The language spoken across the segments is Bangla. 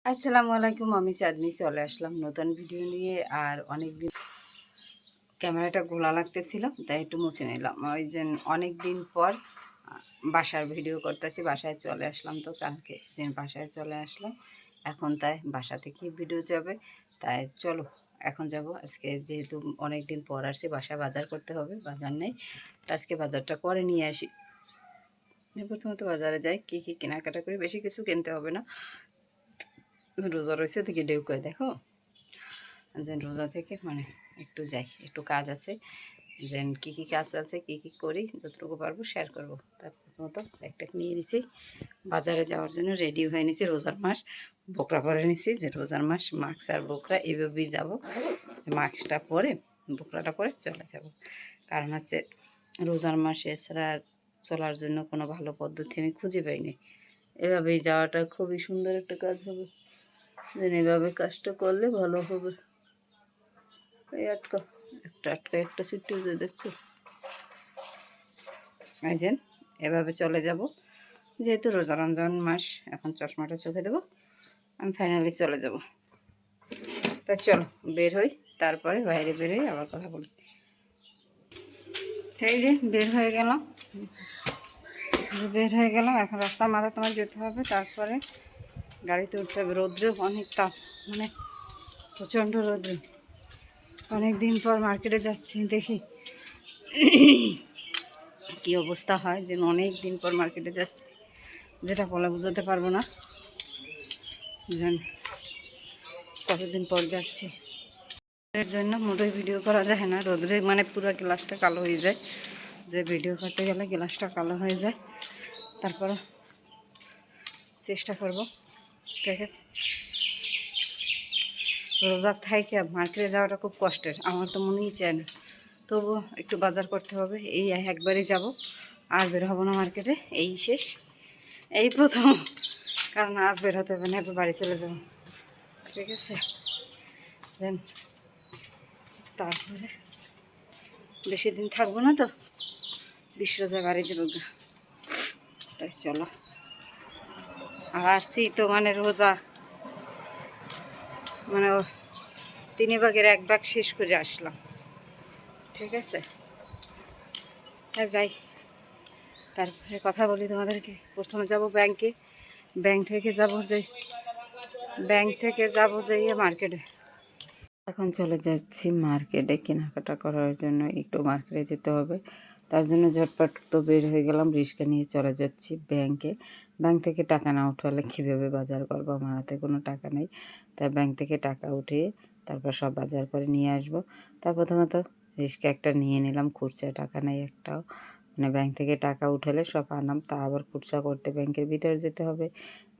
আসসালামু আলাইকুম। আমি চাঁদনি চলে আসলাম নতুন ভিডিও নিয়ে। আর অনেক দিন ক্যামেরাটা ঘোলা লাগতেছিল, তাই একটু মুছে নিলাম। ওই যে অনেক দিন পর বাসার ভিডিও করতেছি। বাসায় চলে আসলাম, তো কালকে যে বাসায় চলে আসলাম, এখন তাই বাসা থেকেই ভিডিও যাবে। তাই চলো এখন যাব। আজকে যেহেতু অনেক দিন পর আসছি, বাসায় বাজার করতে হবে, বাজার নেই, তো আজকে বাজারটা করে নিয়ে আসি। প্রথমত বাজারে যাই, কী কী কেনাকাটা করি। বেশি কিছু কিনতে হবে না, রোজা রয়েছে থেকে ডেউকে দেখো যে রোজা থেকে মানে একটু যাই, একটু কাজ আছে, যে কী কী কাজ আছে, কী কী করি, যতটুকু পারবো শেয়ার করবো। তার প্রথমত একটা নিয়ে নিছি, বাজারে যাওয়ার জন্য রেডি হয়ে নিছি। রোজার মাস, বোকরা পরে নিছি, যে রোজার মাস মাস্ক আর বোকরা এইভাবেই যাব। মাস্কটা পরে বোকরাটা পরে চলে যাব, কারণ হচ্ছে রোজার মাসে এছাড়া আর চলার জন্য কোনো ভালো পদ্ধতি আমি খুঁজে পাইনি। এভাবেই যাওয়াটা খুবই সুন্দর একটা কাজ হবে, যে এভাবে কাজটা করলে ভালো হবে। এই আটকা একটা আটকা একটা ছুট্টি যে দেখছো, এই যে এভাবে চলে যাব। যেহেতু রোজা রমজান মাস, এখন চশমাটা চোখে দেবো, আমি ফাইনালি চলে যাব। তা চলো বের হই, তারপরে বাইরে বের হই আবার কথা বলি। এই যে বের হয়ে গেলাম, এখন রাস্তার মাথা তোমার যেতে হবে, তারপরে গাড়িতে উঠতে হবে। রৌদ্রে অনেক তাপ, মানে প্রচণ্ড রৌদ্র। অনেক দিন পর মার্কেটে যাচ্ছি, দেখি কী অবস্থা হয়। যে অনেক দিন পর মার্কেটে যাচ্ছি, যেটা বলে বোঝাতে পারবো না, যেন কতদিন পর যাচ্ছি। এর জন্য মোটেই ভিডিও করা যায় না, রোদ্রে মানে পুরো গ্লাসটা কালো হয়ে যায়। যে ভিডিও করতে গেলে গ্লাসটা কালো হয়ে যায়। তারপর চেষ্টা করব, ঠিক আছে। রোজা থাইকে মার্কেটে যাওয়াটা খুব কষ্টের, আমার তো মনেই চায় না, তবুও একটু বাজার করতে হবে। এই একবারই যাব, আর বের হবো না মার্কেটে, এই শেষ, এই প্রথম, কারণ আর বের হতে হবে না, একটু বাড়ি চলে যাব, ঠিক আছে। দেন তারপরে বেশি দিন থাকবো না তো, 20 রোজা বাড়ি যাবো, তাই চলো। আর আসছি তো মানে রোজা মানে 3 ভাগের 1 ভাগ শেষ করে আসলাম, ঠিক আছে। হ্যাঁ যাই, তারপরে কথা বলি তোমাদেরকে। প্রথমে যাব ব্যাংকে, ব্যাংক থেকে যাব যাইয়ে মার্কেটে। এখন চলে যাচ্ছি মার্কেটে কেনাকাটা করার জন্য, একটু মার্কেটে যেতে হবে। তার জন্য ঝটপট তো বের হয়ে গেলাম, রিক্সা নিয়ে চলে যাচ্ছি ব্যাংকে। ব্যাংক থেকে টাকা না উঠালে কীভাবে বাজার করবো, আমার হাতে কোনো টাকা নেই। তাই ব্যাংক থেকে টাকা উঠিয়ে তারপর সব বাজার করে নিয়ে আসবো। তা প্রথমত রিক্সা একটা নিয়ে নিলাম, খুচরা টাকা নেই একটাও, মানে ব্যাংক থেকে টাকা উঠালে সব আনাম, তা আবার খুচরা করতে ব্যাংকের ভিতরে যেতে হবে,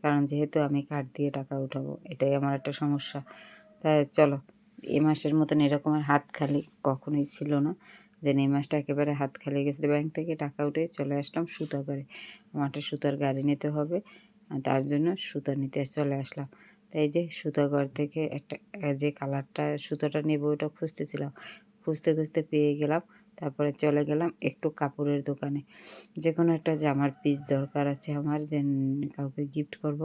কারণ যেহেতু আমি কার্ড দিয়ে টাকা উঠাবো, এটাই আমার একটা সমস্যা। তাই চলো, এই মাসের মতন এরকম আর হাত খালি কখনোই ছিল না, যে এই মাসটা একেবারে হাত খালি গেছে। ব্যাংক থেকে টাকা উঠে চলে আসলাম সুতা করে, আমার একটা সুতার গাড়ি নিতে হবে, তার জন্য সুতা নিতে চলে আসলাম। তাই যে সুতাঘর থেকে একটা যে কালারটা সুতোটা নেব ওটা খুঁজতেছিলাম, খুঁজতে খুঁজতে পেয়ে গেলাম। তারপরে চলে গেলাম একটু কাপড়ের দোকানে, যে কোনো একটা জামার পিস দরকার আছে আমার, যে কাউকে গিফট করব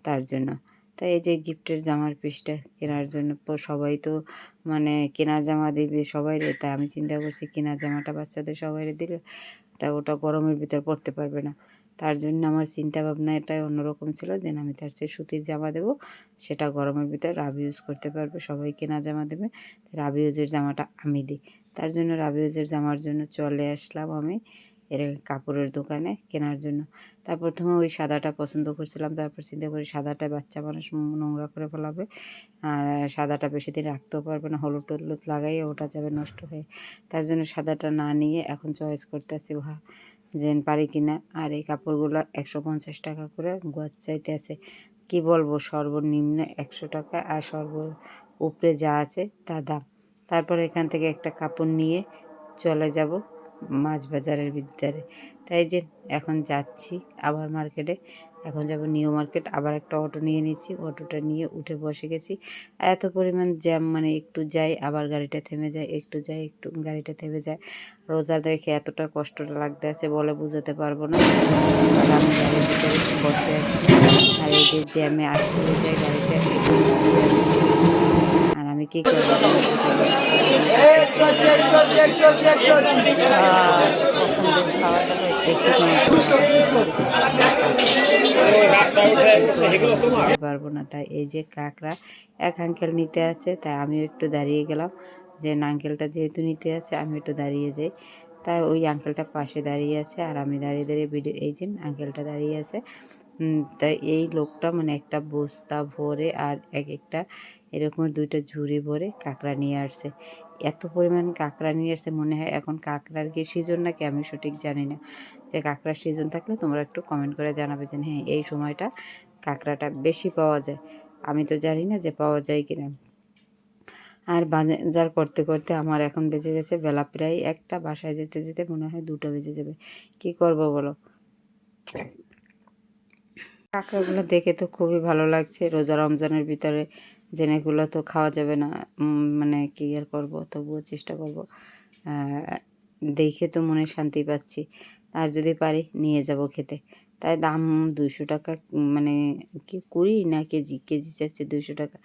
তার জন্য। তাই এই যে গিফটের জামার পিসটা কেনার জন্য সবাই তো মানে কেনা জামা দিবে সবাই, তাই আমি চিন্তা করছি কেনা জামাটা বাচ্চাদের সবাই দিলে তা ওটা গরমের ভিতর পরতে পারবে না। তার জন্য আমার চিন্তা ভাবনা এটাই অন্যরকম ছিল, যে আমি তার চেয়ে সুতির জামা দেবো, সেটা গরমের ভিতর রাব ইউজ করতে পারবে, সবাই কেনা জামা দেবে, রাব ইউজের জামাটা আমি দিই। তার জন্য রাব ইউজের জামার জন্য চলে আসলাম আমি এর কাপড়ের দোকানে কেনার জন্য। তার প্রথমে ওই সাদাটা পছন্দ করছিলাম, তারপর চিন্তা করি সাদাটায় বাচ্চা মানুষ নোংরা করে ফেলাবে, আর সাদাটা বেশি দিন রাখতেও পারবে না, হলুদ টলুদ লাগাইয়ে ওটা যাবে নষ্ট হয়ে। তার জন্য সাদাটা না নিয়ে এখন চয়েস করতেছি যে পারি কিনা। আর এই কাপড়গুলো 150 টাকা করে গোয়ার চাইতে আছে, কী বলবো, সর্বনিম্ন 100 টাকা, আর উপরে যা আছে তা দাম। তারপর এখান থেকে একটা কাপড় নিয়ে চলে যাব মাছ বাজারের ভিতরে। তাই যে এখন যাচ্ছি আবার মার্কেটে, এখন যাব নিউ মার্কেট। আবার একটা অটো নিয়ে নিয়েছি, অটোটা নিয়ে উঠে বসে গেছি। এত পরিমাণ জ্যাম, মানে একটু যাই আবার গাড়িটা থেমে যায়, একটু যাই একটু গাড়িটা থেমে যায়। রোজা রেখে এতটা কষ্টটা লাগতে আছে বলে বোঝাতে পারবো না। আর আমি গাড়ির ভিতরে বসে আছি, আর এই যে জ্যামে আটকে হয়ে যায় গাড়িটা, একটু আর আমি কি করবো পারবো না। তাই এই যে কাঁকড়া এক আঙ্কেল নিতে আছে, তাই আমিও একটু দাঁড়িয়ে গেলাম, যে আঙ্কেলটা যেহেতু নিতে আছে আমি একটু দাঁড়িয়ে যাই। তাই ওই আঙ্কেলটা পাশে দাঁড়িয়ে আছে আর আমি দাঁড়িয়ে দাঁড়িয়ে ভিডিও, এই যে আঙ্কেলটা দাঁড়িয়ে আছে। তাই এই লোকটা মানে একটা বস্তা ভরে আর একটা এরকম দুইটা ঝুড়ি ভরে কাঁকড়া নিয়ে আসছে। এত পরিমাণ কাঁকড়া নিয়ে আসছে, মনে হয় এখন কাঁকড়ার কি সিজন নাকি আমি সঠিক জানি না। যে কাঁকড়ার সিজন থাকলে তোমরা একটু কমেন্ট করে জানাবে যে হ্যাঁ এই সময়টা কাঁকড়াটা বেশি পাওয়া যায়। আমি তো জানি না যে পাওয়া যায় কিনা। আর বাজার করতে করতে আমার এখন বেজে গেছে বেলা প্রায় একটা, বাসায় যেতে যেতে মনে হয় 2টা বেজে যাবে। কি করব বলো। কাঁকড়াগুলো দেখে তো খুবই ভালো লাগছে। রোজা রমজানের ভিতরে জেনেগুলো তো খাওয়া যাবে না, মানে কি আর করবো, তবুও চেষ্টা করব। দেখে তো মনে শান্তি পাচ্ছি। আর যদি পারি নিয়ে যাব খেতে। তাই দাম 200 টাকা, মানে কি কুড়ি না কেজি, কেজি চাচ্ছে 200 টাকা।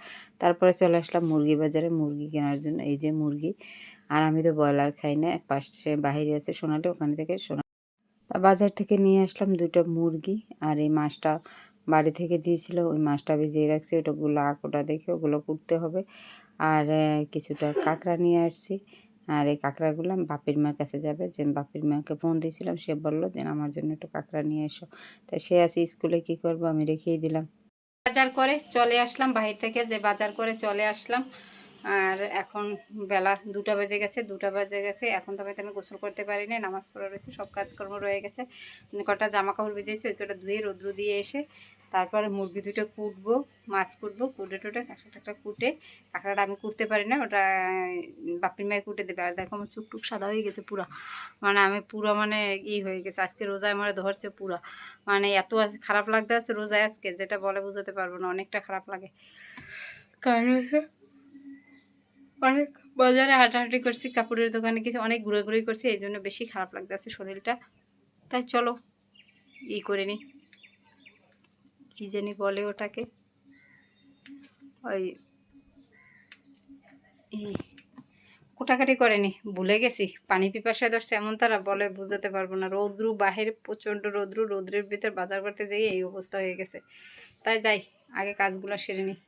তারপরে চলে আসলাম মুরগি বাজারে মুরগি কেনার জন্য। এই যে মুরগি, আর আমি তো ব্রয়লার খাই না, পাশে বাহিরে আছে সোনালি, ওখানে থেকে বাজার থেকে নিয়ে আসলাম 2টা মুরগি। আর এই মাছটা বাড়ি থেকে দিয়েছিল, ওই মাছটা ভিজিয়ে রাখছি, ওটা ওটা দেখে ওগুলো কুটতে হবে। আর কিছুটা কাঁকড়া নিয়ে আসছি। আর এই কাঁকড়াগুলো আমি বাপির মার কাছে যাবে, যে বাপির মাকে ফোন দিয়েছিলাম, সে বললো যে আমার জন্য একটু কাঁকড়া নিয়ে এসো। তাই সে আছে স্কুলে, কি করব, আমি রেখেই দিলাম। বাজার করে চলে আসলাম বাহির থেকে, যে বাজার করে চলে আসলাম। আর এখন বেলা 2টা বেজে গেছে, 2টা বেজে গেছে। এখন তবে আমি গোসল করতে পারি না, নামাজ পড়া রয়েছে, সব কাজকর্ম রয়ে গেছে। কটা জামা কাপড় ভিজেছি, ওই কটা ধুয়ে রৌদ্র দিয়ে এসে তারপরে মুরগি দুটো কুটবো, মাছ কুটবো, কুটে টুটে কাঁকড়াটা কুটে, কাঁকড়াটা আমি কুটতে পারি না, ওটা বাপির মায়ে কুটে দেবে। আর দেখো আমার চুকটুক সাদা হয়ে গেছে পুরা, মানে আমি পুরো মানে হয়ে গেছে। আজকে রোজায় আমার ধরছে পুরা, মানে এত খারাপ লাগতে আছে রোজায় আজকে, যেটা বলে বোঝাতে পারবো না, অনেকটা খারাপ লাগে। কারণ অনেক বাজারে হাঁটাহাঁটি করছি, কাপড়ের দোকানে কিছু অনেক ঘুরাঘুরি করছি, এই জন্য বেশি খারাপ লাগতেছে শরীরটা। তাই চলো করে নি, কি জানি বলে ওটাকে, ওই কোটাকাটি করেনি, ভুলে গেছি। পানি পিপাসা ধরছে এমন তারা বলে বোঝাতে পারবো না। রৌদ্রু বাহিরে প্রচণ্ড রৌদ্রের ভিতর বাজার করতে যেয়ে এই অবস্থা হয়ে গেছে। তাই যাই আগে কাজগুলো সেরে নিই।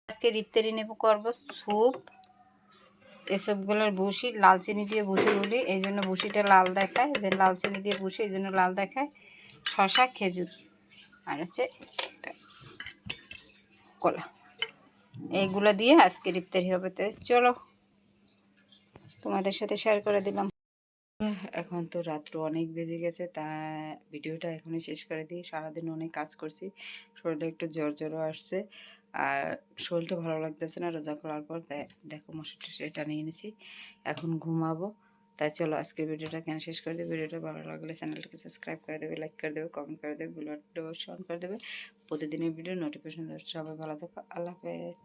আজকে ইফতারি নেব, করবো স্যুপ, এসবগুলোর ভুসি লাল চিনি দিয়ে ভুসি বলি, এই জন্য ভুসিটা লাল দেখায়, যে লাল চিনি দিয়ে ভুসি এই জন্য লাল দেখায়। শশা, খেজুর আর হচ্ছে কলা, এইগুলো দিয়ে আজকে ইফতারি হবে। তো চলো তোমাদের সাথে শেয়ার করে দিলাম। এখন তো রাত্র অনেক বেজে গেছে, তা ভিডিওটা এখনই শেষ করে দিই। সারাদিন অনেক কাজ করছি, শরীরটা একটু জ্বরও আসছে, আর শরীরটা ভালো লাগতেছে না রোজা করার পর। তাই দেখো মশারটা সেটা নিয়ে এনেছি, এখন ঘুমাবো। তাই চলো আজকের ভিডিওটা কেন শেষ করে দেবে। ভিডিওটা ভালো লাগলে চ্যানেলটাকে সাবস্ক্রাইব করে দেবে, লাইক করে দেবে, কমেন্ট করে দেবে, বেল বাটনটা অন করে দেবে, প্রতিদিনের ভিডিও নোটিফিকেশন। সবাই ভালো থাকো, আল্লাহ হাফেজ।